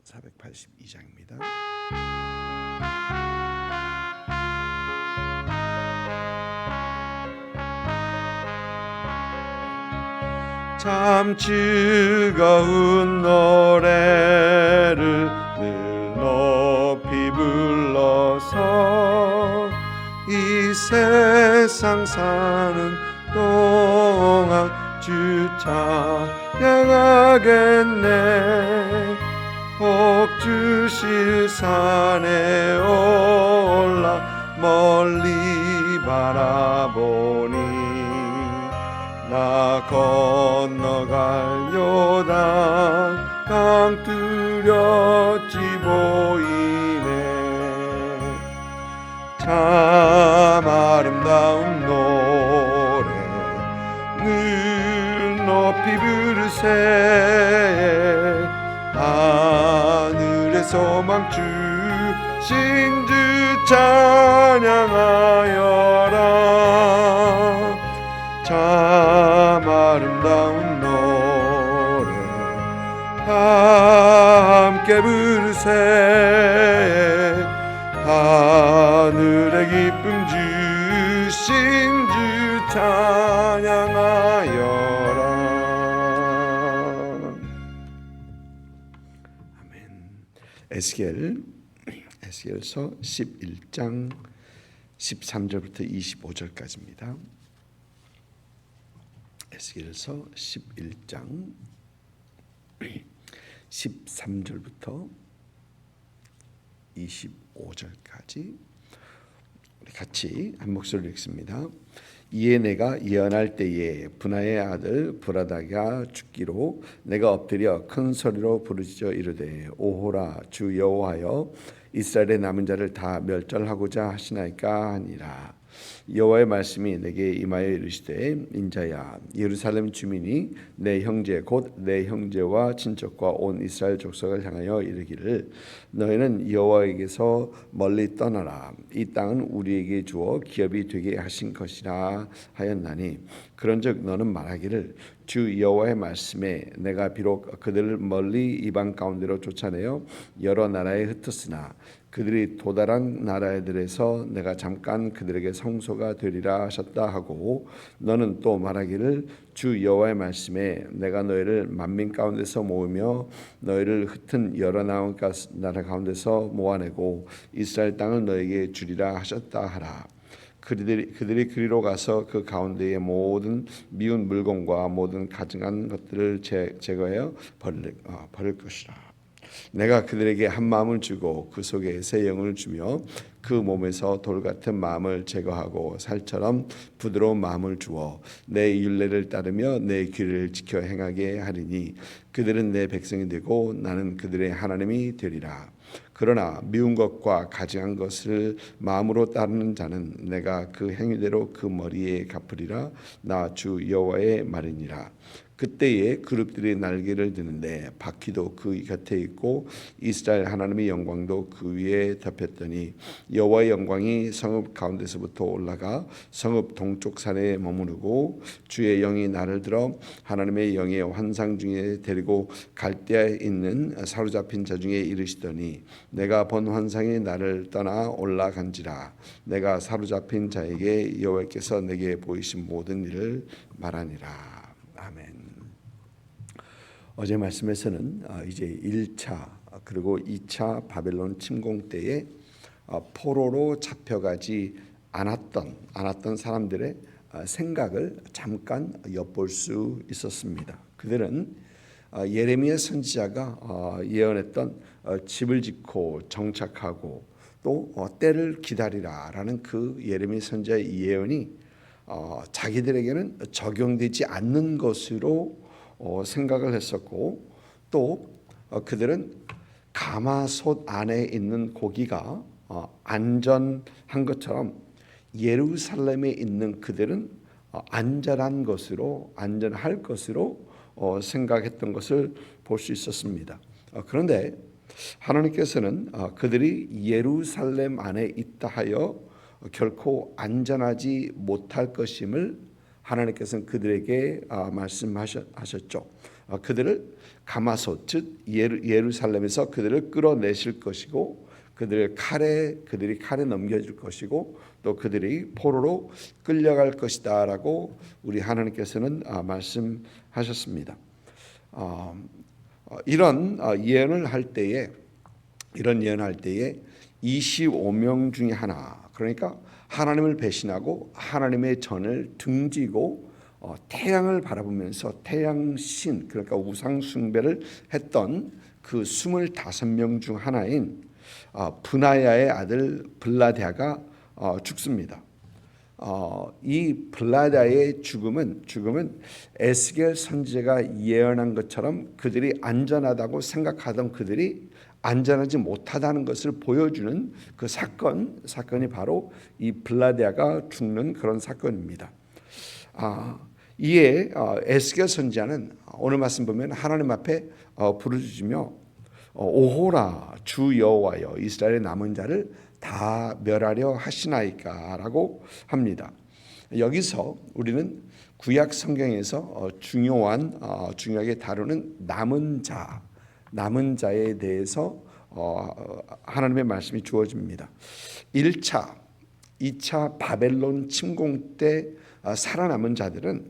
482장입니다. 참 즐거운 노래를 늘 높이 불러서 이 세상 사는 동안 주 찬양하겠네. 복 주실 산에 올라 멀리 바라보니 나 건너갈 요단 강 뚜렷이 보이네. 참 아름다운 노래 늘 높이 부르세. 하늘의 소망 주신 주 찬양하여라. 참 아름다운 노래 함께 부르세. 하늘의 기쁨 주신 주 찬양하여라. 아멘. 에스겔서 11장 13절부터 25절까지입니다. 에스겔서 11장 13절부터 25절까지 우리 같이 한 목소리로 읽습니다. 이에 내가 예언할 때에 분하의 아들 브라다가 죽기로 내가 엎드려 큰 소리로 부르짖어 이르되 오호라 주 여호와여 이스라엘의 남은 자를 다 멸절하고자 하시나이까 하니라. 여호와의 말씀이 내게 임하여 이르시되 인자야 예루살렘 주민이 내 형제 곧 내 형제와 친척과 온 이스라엘 족속을 향하여 이르기를 너희는 여호와에게서 멀리 떠나라. 이 땅은 우리에게 주어 기업이 되게 하신 것이라 하였나니 그런즉 너는 말하기를 주 여호와의 말씀에 내가 비록 그들을 멀리 이방 가운데로 쫓아내어 여러 나라에 흩었으나 그들이 도달한 나라들에서 내가 잠깐 그들에게 성소가 되리라 하셨다 하고 너는 또 말하기를 주 여호와의 말씀에 내가 너희를 만민 가운데서 모으며 너희를 흩은 여러 나라 가운데서 모아내고 이스라엘 땅을 너에게 주리라 하셨다 하라. 그들이 그리로 가서 그 가운데의 모든 미운 물건과 모든 가증한 것들을 제거하여 버릴 것이라. 내가 그들에게 한 마음을 주고 그 속에 새 영을 주며 그 몸에서 돌 같은 마음을 제거하고 살처럼 부드러운 마음을 주어 내 율례를 따르며 내 규례를 지켜 행하게 하리니 그들은 내 백성이 되고 나는 그들의 하나님이 되리라. 그러나 미운 것과 가증한 것을 마음으로 따르는 자는 내가 그 행위대로 그 머리에 갚으리라. 나 주 여호와의 말이니라. 그때에 그룹들이 날개를 드는데 바퀴도 그 곁에 있고 이스라엘 하나님의 영광도 그 위에 덮였더니 여호와의 영광이 성읍 가운데서부터 올라가 성읍 동쪽 산에 머무르고 주의 영이 나를 들어 하나님의 영의 환상 중에 데리고 갈대아에 있는 사로잡힌 자 중에 이르시더니 내가 본 환상이 나를 떠나 올라간지라. 내가 사로잡힌 자에게 여호와께서 내게 보이신 모든 일을 말하니라. 아멘. 어제 말씀에서는 이제 1차 그리고 2차 바벨론 침공 때에 포로로 잡혀가지 않았던 사람들의 생각을 잠깐 엿볼 수 있었습니다. 그들은 예레미야 선지자가 예언했던 집을 짓고 정착하고 또 때를 기다리라라는 그 예레미야 선지자의 예언이 자기들에게는 적용되지 않는 것으로 생각을 했었고 또 그들은 가마솥 안에 있는 고기가 안전한 것처럼 예루살렘에 있는 그들은 안전할 것으로 생각했던 것을 볼 수 있었습니다. 그런데 하나님께서는 그들이 예루살렘 안에 있다 하여 결코 안전하지 못할 것임을 하나님께서는 그들에게 말씀하셨죠. 그들을 가마솥 즉 예루살렘에서 그들을 끌어내실 것이고 그들이 칼에 넘겨질 것이고 또 그들이 포로로 끌려갈 것이다라고 우리 하나님께서는 말씀하셨습니다. 이런 예언을 할 때에 25명 중에 하나, 그러니까 하나님을 배신하고 하나님의 전을 등지고 태양을 바라보면서 태양신, 그러니까 우상 숭배를 했던 그 25명 중 하나인 브나야의 아들 블라랴가 죽습니다. 이 블라랴의 죽음은 에스겔 선지자가 예언한 것처럼 그들이 안전하다고 생각하던 그들이 안전하지 못하다는 것을 보여주는 그 사건이 바로 이 블라랴가 죽는 그런 사건입니다. 이에 에스겔 선지자는 오늘 말씀 보면 하나님 앞에 부르짖으며 오호라 주 여호와여 이스라엘의 남은 자를 다 멸하려 하시나이까라고 합니다. 여기서 우리는 구약 성경에서 중요하게 다루는 남은 자에 대해서 하나님의 말씀이 주어집니다. 1차, 2차 바벨론 침공 때 살아남은 자들은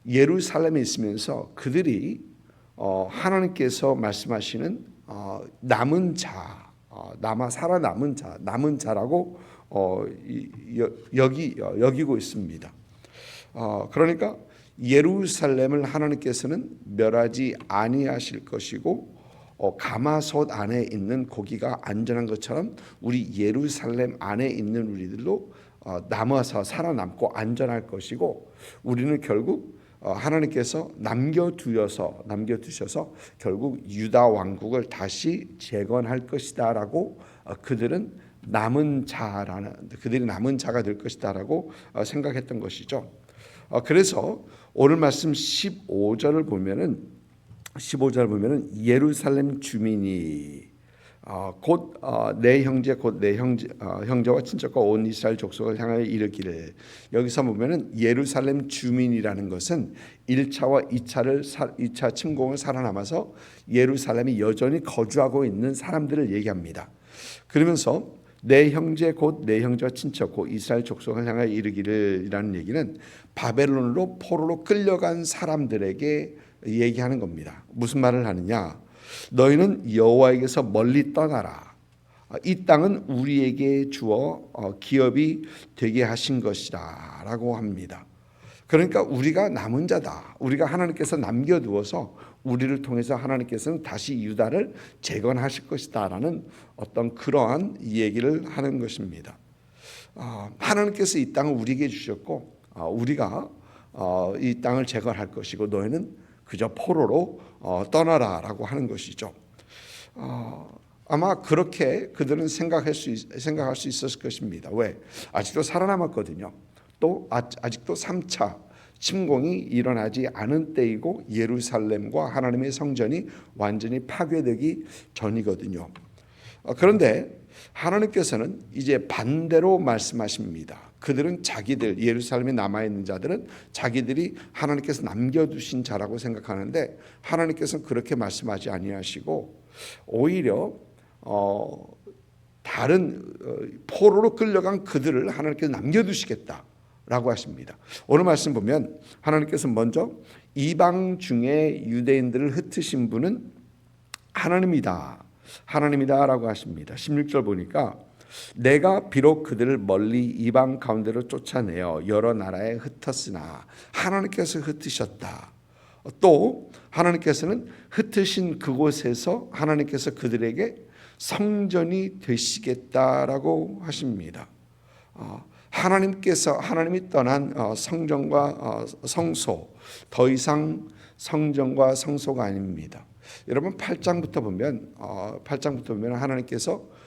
예루살렘에 있으면서 그들이 하나님께서 말씀하시는 남은 자, 남은 자라고 여기고 있습니다. 그러니까 예루살렘을 하나님께서는 멸하지 아니하실 것이고 가마솥 안에 있는 고기가 안전한 것처럼 우리 예루살렘 안에 있는 우리들도 남아서 살아남고 안전할 것이고 우리는 결국 하나님께서 남겨두셔서 결국 유다 왕국을 다시 재건할 것이다라고 그들이 남은 자가 될 것이다라고 생각했던 것이죠. 그래서 오늘 말씀 15절을 보면은 예루살렘 주민이 곧 내 형제와 친척과 온 이스라엘 족속을 향하여 이르기를, 여기서 보면은 예루살렘 주민이라는 것은 1차와 2차 침공을 살아남아서 예루살렘이 여전히 거주하고 있는 사람들을 얘기합니다. 그러면서 내 형제 곧 내 형제와 친척 곧 이스라엘 족속을 향하여 이르기를이라는 얘기는 바벨론으로 포로로 끌려간 사람들에게 얘기하는 겁니다. 무슨 말을 하느냐? 너희는 여호와에게서 멀리 떠나라. 이 땅은 우리에게 주어 기업이 되게 하신 것이다 라고 합니다. 그러니까 우리가 남은 자다. 우리가 하나님께서 남겨두어서 우리를 통해서 하나님께서는 다시 유다를 재건하실 것이다 라는 어떤 그러한 얘기를 하는 것입니다. 하나님께서 이 땅을 우리에게 주셨고 우리가 이 땅을 재건할 것이고 너희는 그저 포로로 떠나라라고 하는 것이죠. 아마 그렇게 그들은 생각할 수 있었을 것입니다. 왜? 아직도 살아남았거든요. 또 아직도 3차 침공이 일어나지 않은 때이고 예루살렘과 하나님의 성전이 완전히 파괴되기 전이거든요. 그런데 하나님께서는 이제 반대로 말씀하십니다. 그들은 예루살렘에 남아있는 자들은 자기들이 하나님께서 남겨두신 자라고 생각하는데 하나님께서는 그렇게 말씀하지 아니하시고 오히려 다른 포로로 끌려간 그들을 하나님께서 남겨두시겠다라고 하십니다. 오늘 말씀 보면 하나님께서 먼저 이방 중에 유대인들을 흩으신 분은 하나님이다라고 하십니다. 16절 보니까 내가 비록 그들을 멀리 이방 가운데로 쫓아내어 여러 나라에 흩었으나 하나님께서 흩으셨다. 또 하나님께서는 흩으신 그곳에서 하나님께서 그들에게 성전이 되시겠다라고 하십니다. 하나님이 떠난 성전과 성소, 더 이상 성전과 성소가 아닙니다. 여러분 8장부터 보면 하나님께서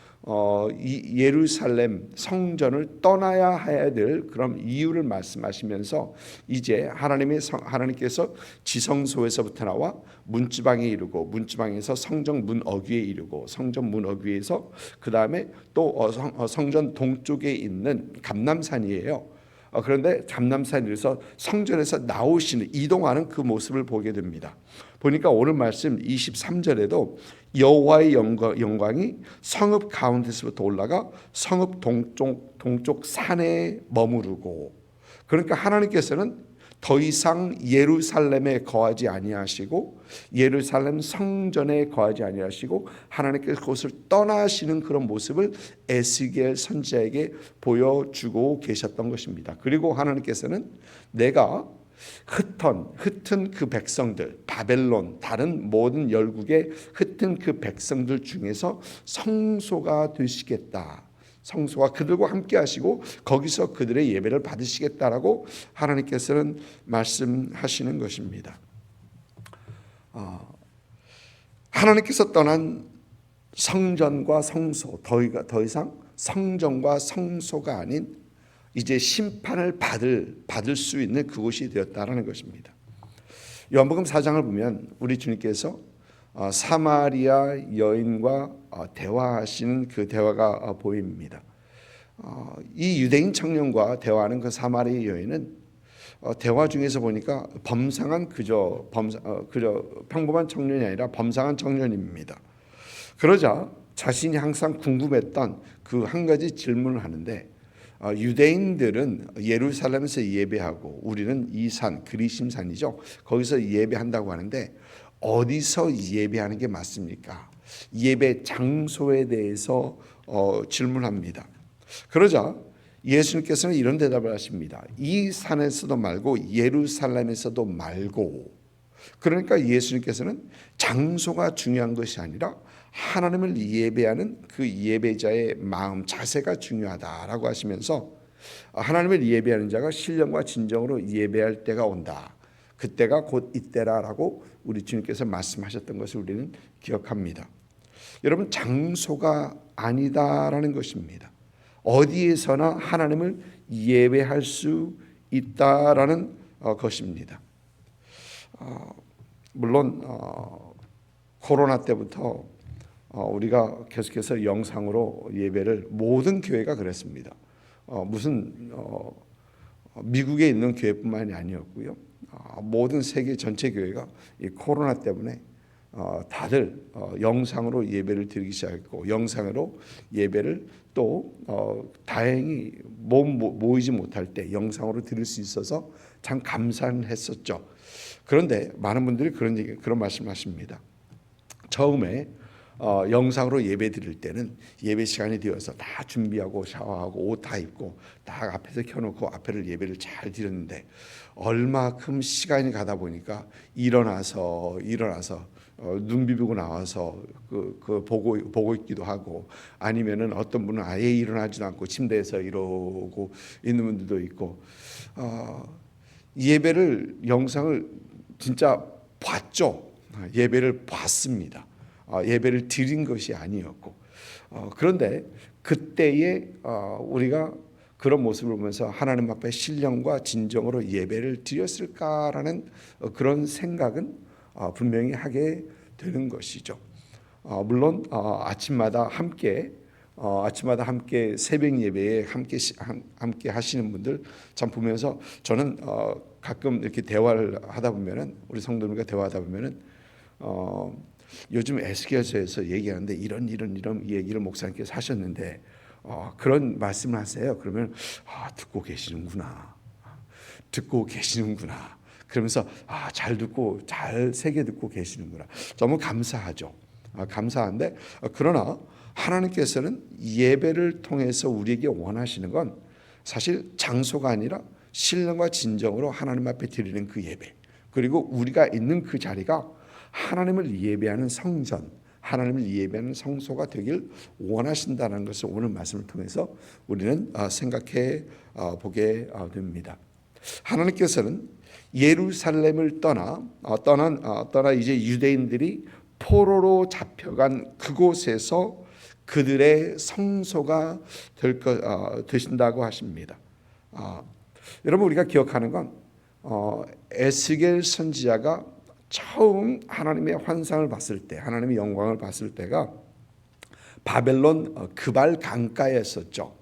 이 예루살렘 성전을 떠나야 해야 될 그런 이유를 말씀하시면서 이제 하나님께서 지성소에서부터 나와 문지방에 이르고 문지방에서 성전 문 어귀에 이르고 성전 문 어귀에서 그 다음에 또 성전 동쪽에 있는 감람산이에요. 그런데 잠잠산에서 성전에서 나오시는 이동하는 그 모습을 보게 됩니다. 보니까 오늘 말씀 23절에도 여호와의 영광이 성읍 가운데서부터 올라가 성읍 동쪽 산에 머무르고, 그러니까 하나님께서는 더 이상 예루살렘에 거하지 아니하시고 예루살렘 성전에 거하지 아니하시고 하나님께서 그곳을 떠나시는 그런 모습을 에스겔 선지자에게 보여주고 계셨던 것입니다. 그리고 하나님께서는 내가 흩은 그 백성들, 바벨론 다른 모든 열국의 흩은 그 백성들 중에서 성소가 되시겠다, 성소가 그들과 함께 하시고 거기서 그들의 예배를 받으시겠다라고 하나님께서는 말씀하시는 것입니다. 하나님께서 떠난 성전과 성소, 더 이상 성전과 성소가 아닌 이제 심판을 받을 수 있는 그곳이 되었다라는 것입니다. 요한복음 4장을 보면 우리 주님께서 사마리아 여인과 대화하시는 그 대화가 보입니다. 이 유대인 청년과 대화하는 그 사마리아 여인은 대화 중에서 보니까 그저 평범한 청년이 아니라 범상한 청년입니다. 그러자 자신이 항상 궁금했던 그 한 가지 질문을 하는데, 유대인들은 예루살렘에서 예배하고 우리는 이 산 그리심산이죠, 거기서 예배한다고 하는데 어디서 예배하는 게 맞습니까? 예배 장소에 대해서 질문합니다. 그러자 예수님께서는 이런 대답을 하십니다. 이 산에서도 말고 예루살렘에서도 말고. 그러니까 예수님께서는 장소가 중요한 것이 아니라 하나님을 예배하는 그 예배자의 마음 자세가 중요하다라고 하시면서 하나님을 예배하는 자가 신령과 진정으로 예배할 때가 온다, 그때가 곧 이때라라고 우리 주님께서 말씀하셨던 것을 우리는 기억합니다. 여러분, 장소가 아니다라는 것입니다. 어디에서나 하나님을 예배할 수 있다라는 것입니다. 물론 코로나 때부터 우리가 계속해서 영상으로 예배를, 모든 교회가 그랬습니다. 무슨 미국에 있는 교회뿐만이 아니었고요. 모든 세계 전체 교회가 이 코로나 때문에 다들 영상으로 예배를 드리기 시작했고, 영상으로 예배를 또 다행히 모이지 못할 때 영상으로 드릴 수 있어서 참 감사했었죠. 그런데 많은 분들이 그런 말씀하십니다. 처음에 영상으로 예배 드릴 때는 예배 시간이 되어서 다 준비하고 샤워하고 옷 다 입고 다 앞에서 켜놓고 앞에를 예배를 잘 드렸는데, 얼마큼 시간이 가다 보니까 일어나서 눈 비비고 나와서 보고 있기도 하고, 아니면은 어떤 분은 아예 일어나지도 않고 침대에서 이러고 있는 분들도 있고, 예배를 영상을 진짜 봤죠. 예배를 봤습니다. 예배를 드린 것이 아니었고, 그런데 그때에 우리가 그런 모습을 보면서 하나님 앞에 신령과 진정으로 예배를 드렸을까라는 그런 생각은 분명히 하게 되는 것이죠. 물론 아침마다 함께 새벽 예배에 함께 하시는 분들 참 보면서 저는 가끔 이렇게 대화를 하다 보면은, 우리 성도님과 대화하다 보면은 요즘 에스겔서에서 얘기하는데 이런 얘기를 목사님께서 하셨는데 그런 말씀을 하세요. 그러면 듣고 계시는구나. 그러면서 잘 듣고 잘 새겨 듣고 계시는구나. 너무 감사하죠. 감사한데, 그러나 하나님께서는 예배를 통해서 우리에게 원하시는 건 사실 장소가 아니라 신령과 진정으로 하나님 앞에 드리는 그 예배, 그리고 우리가 있는 그 자리가 하나님을 예배하는 성전, 하나님을 예배하는 성소가 되길 원하신다는 것을 오늘 말씀을 통해서 우리는 생각해 보게 됩니다. 하나님께서는 예루살렘을 떠나 이제 유대인들이 포로로 잡혀간 그곳에서 그들의 성소가 되신다고 하십니다. 여러분, 우리가 기억하는 건 에스겔 선지자가 처음 하나님의 환상을 봤을 때, 하나님의 영광을 봤을 때가 바벨론 그발 강가였었죠.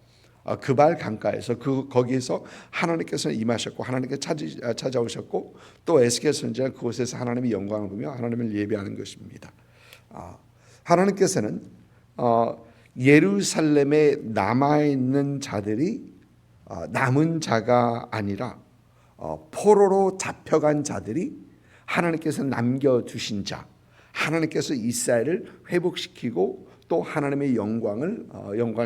그발 강가에서 거기에서 하나님께서 임하셨고 하나님께 찾아오셨고 또 에스겔 선지자 그곳에서 하나님의 영광을 보며 하나님을 예배하는 것입니다. 하나님께서는 예루살렘에 남아 있는 자들이 남은 자가 아니라 포로로 잡혀간 자들이 하나님께서 남겨두신 자, 하나님께서 이스라엘을 회복시키고 또 하나님의 영광을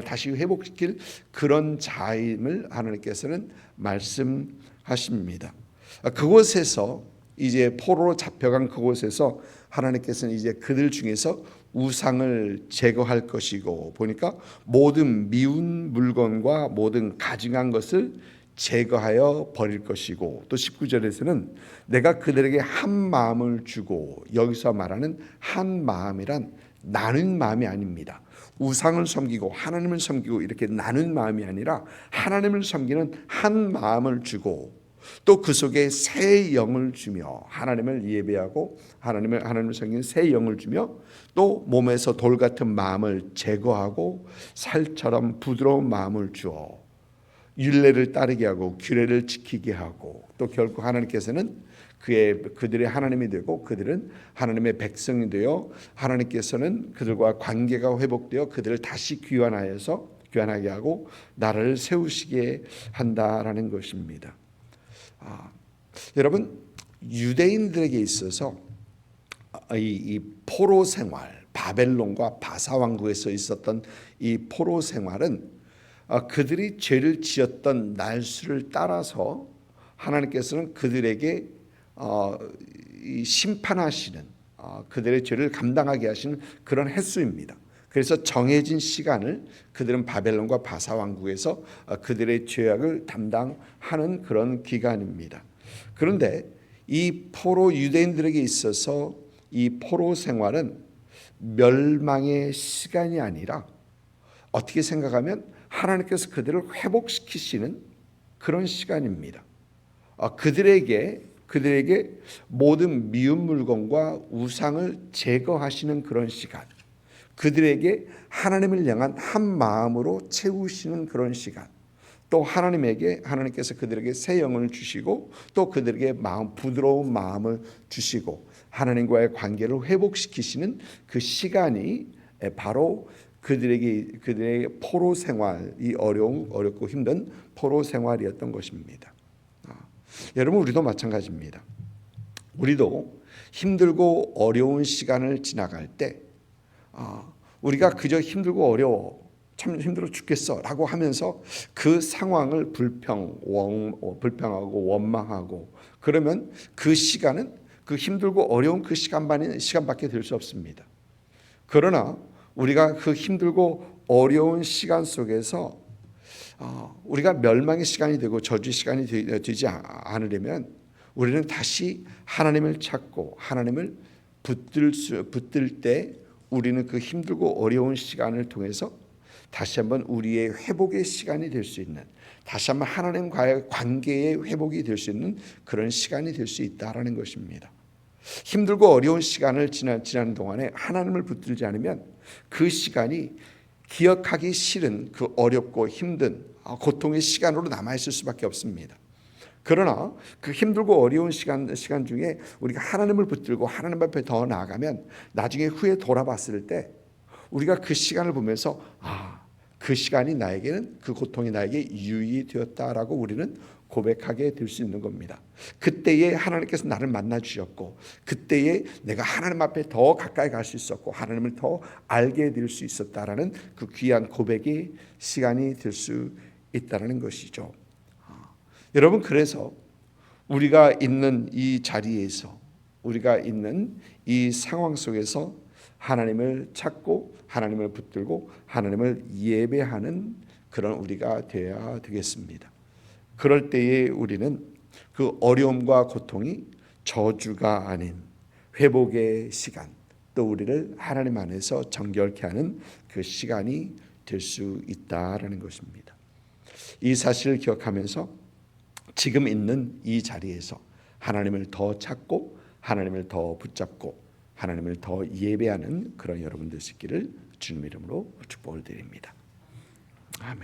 다시 회복시킬 그런 자임을 하나님께서는 말씀하십니다. 그곳에서 이제 포로로 잡혀간 그곳에서 하나님께서는 이제 그들 중에서 우상을 제거할 것이고, 보니까 모든 미운 물건과 모든 가증한 것을 제거하여 버릴 것이고, 또 19절에서는 내가 그들에게 한 마음을 주고, 여기서 말하는 한 마음이란 나눈 마음이 아닙니다. 우상을 섬기고 하나님을 섬기고 이렇게 나눈 마음이 아니라 하나님을 섬기는 한 마음을 주고, 또 그 속에 새 영을 주며 하나님을 예배하고 하나님을 섬기는 새 영을 주며, 또 몸에서 돌 같은 마음을 제거하고 살처럼 부드러운 마음을 주어 율례를 따르게 하고 규례를 지키게 하고, 또 결국 하나님께서는 그들의 하나님이 되고 그들은 하나님의 백성이 되어 하나님께서는 그들과 관계가 회복되어 그들을 다시 귀환하게 하고 나라를 세우시게 한다라는 것입니다. 여러분, 유대인들에게 있어서 이 포로 생활, 바벨론과 바사 왕국에서 있었던 이 포로 생활은 그들이 죄를 지었던 날수를 따라서 하나님께서는 그들에게 심판하시는, 그들의 죄를 감당하게 하시는 그런 횟수입니다. 그래서 정해진 시간을 그들은 바벨론과 바사 왕국에서 그들의 죄악을 담당하는 그런 기간입니다. 그런데 이 포로 유대인들에게 있어서 이 포로 생활은 멸망의 시간이 아니라 어떻게 생각하면 하나님께서 그들을 회복시키시는 그런 시간입니다. 그들에게 모든 미운 물건과 우상을 제거하시는 그런 시간, 그들에게 하나님을 향한 한 마음으로 채우시는 그런 시간, 또 하나님께서 그들에게 새 영을 주시고 또 그들에게 부드러운 마음을 주시고 하나님과의 관계를 회복시키시는 그 시간이 바로 그들의 포로 생활이 어렵고 힘든 포로 생활이었던 것입니다. 여러분, 우리도 마찬가지입니다. 우리도 힘들고 어려운 시간을 지나갈 때 우리가 그저 힘들고 어려워, 참 힘들어 죽겠어라고 하면서 그 상황을 불평하고 원망하고 그러면 그 시간은 그 힘들고 어려운 그 시간밖에 될 수 없습니다. 그러나 우리가 그 힘들고 어려운 시간 속에서 우리가 멸망의 시간이 되고 저주의 시간이 되지 않으려면 우리는 다시 하나님을 찾고 하나님을 붙들 때 우리는 그 힘들고 어려운 시간을 통해서 다시 한번 우리의 회복의 시간이 될 수 있는, 다시 한번 하나님과의 관계의 회복이 될 수 있는 그런 시간이 될 수 있다라는 것입니다. 힘들고 어려운 시간을 지나는 동안에 하나님을 붙들지 않으면 그 시간이 기억하기 싫은 그 어렵고 힘든 고통의 시간으로 남아있을 수밖에 없습니다. 그러나 그 힘들고 어려운 시간 중에 우리가 하나님을 붙들고 하나님 앞에 더 나아가면 나중에 후에 돌아봤을 때 우리가 그 시간을 보면서 그 시간이 나에게는, 그 고통이 나에게 유익이 되었다라고 우리는 고백하게 될 수 있는 겁니다. 그때에 하나님께서 나를 만나 주셨고 그때에 내가 하나님 앞에 더 가까이 갈 수 있었고 하나님을 더 알게 될 수 있었다라는 그 귀한 고백의 시간이 될 수 있다라는 것이죠. 여러분, 그래서 우리가 있는 이 자리에서, 우리가 있는 이 상황 속에서 하나님을 찾고 하나님을 붙들고 하나님을 예배하는 그런 우리가 되어야 되겠습니다. 그럴 때에 우리는 그 어려움과 고통이 저주가 아닌 회복의 시간, 또 우리를 하나님 안에서 정결케 하는 그 시간이 될 수 있다라는 것입니다. 이 사실을 기억하면서 지금 있는 이 자리에서 하나님을 더 찾고 하나님을 더 붙잡고 하나님을 더 예배하는 그런 여러분 되시기를 주님 이름으로 축복을 드립니다. 아멘.